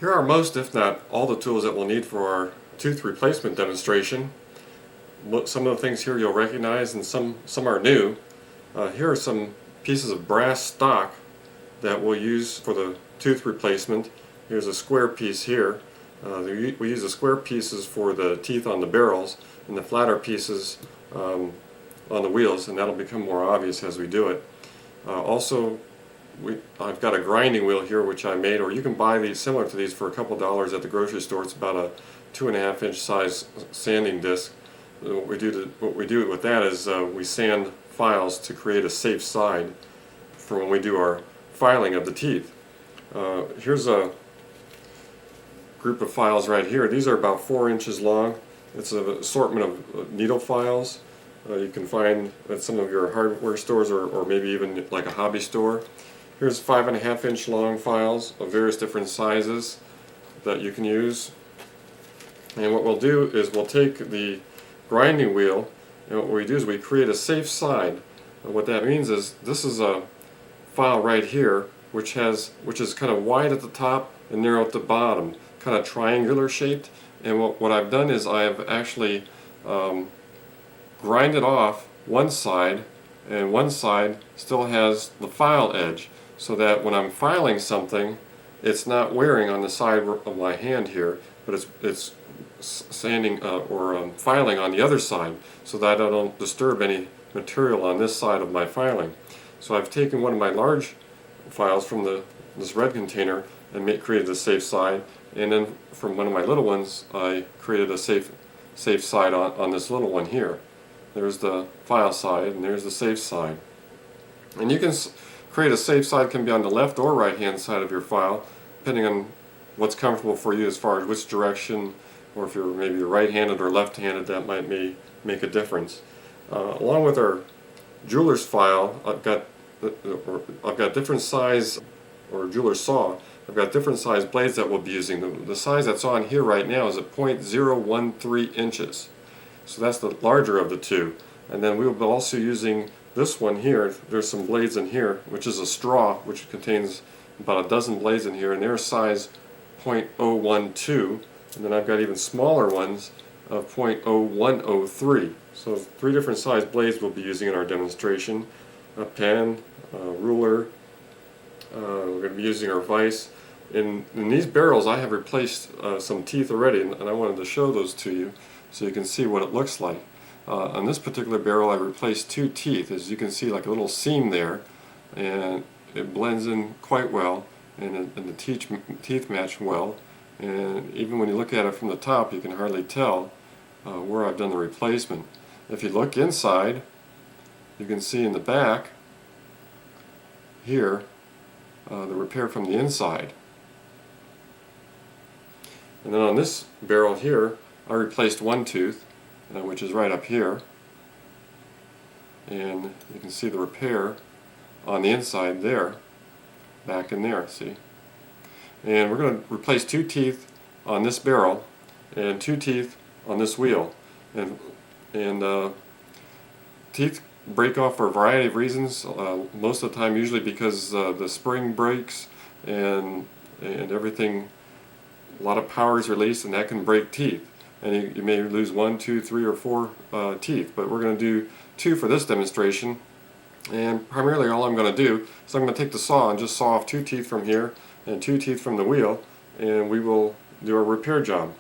Here are most, if not all, the tools that we'll need for our tooth replacement demonstration. Some of the things here you'll recognize, and some are new. Here are some pieces of brass stock that we'll use for the tooth replacement. Here's a square piece here. We use the square pieces for the teeth on the barrels and the flatter pieces on the wheels, and that'll become more obvious as we do it. Also, I've got a grinding wheel here which I made, or you can buy these similar to these for a couple dollars at the grocery store. It's about a 2.5 inch size sanding disc. What we do with that is we sand files to create a safe side for when we do our filing of the teeth. Here's a group of files right here. These are about 4 inches long. It's an assortment of needle files. You can find at some of your hardware stores, or maybe even like a hobby store. Here's 5.5 inch long files of various different sizes that you can use. And what we'll do is we'll take the grinding wheel, and what we do is we create a safe side. And what that means is this is a file right here which is kind of wide at the top and narrow at the bottom, kind of triangular shaped. And what I've done is I've actually grinded off one side, and one side still has the file edge, so that when I'm filing something, it's not wearing on the side of my hand here, but it's sanding or filing on the other side, so that I don't disturb any material on this side of my filing. So I've taken one of my large files from this red container and created a safe side, and then from one of my little ones I created a safe side on this little one here. There's the file side and there's the safe side. And you can create a safe side, can be on the left or right hand side of your file, depending on what's comfortable for you as far as which direction, or if you're maybe right-handed or left-handed, that might make a difference. Along with our jeweler's file, I've got different size, or jeweler's saw. I've got different size blades that we'll be using. The size that's on here right now is at 0.013 inches. So that's the larger of the two. And then we'll be also using this one here. There's some blades in here, which is a straw, which contains about a dozen blades in here, and they're size 0.012. And then I've got even smaller ones of 0.0103. So 3 different size blades we'll be using in our demonstration. A pen, a ruler, we're going to be using our vise. In these barrels I have replaced some teeth already, and I wanted to show those to you so you can see what it looks like. On this particular barrel I replaced 2 teeth. As you can see, like a little seam there, and it blends in quite well, and the teeth match well. And even when you look at it from the top, you can hardly tell where I've done the replacement. If you look inside, you can see in the back here the repair from the inside. And then on this barrel here, I replaced 1 tooth, which is right up here, and you can see the repair on the inside there, back in there, see? And we're going to replace 2 teeth on this barrel and 2 teeth on this wheel. And teeth break off for a variety of reasons, most of the time usually because the spring breaks and everything, a lot of power is released, and that can break teeth. And you may lose 1, 2, 3, or 4 teeth, but we're going to do 2 for this demonstration. And primarily all I'm going to do is I'm going to take the saw and just saw off 2 teeth from here and 2 teeth from the wheel, and we will do a repair job.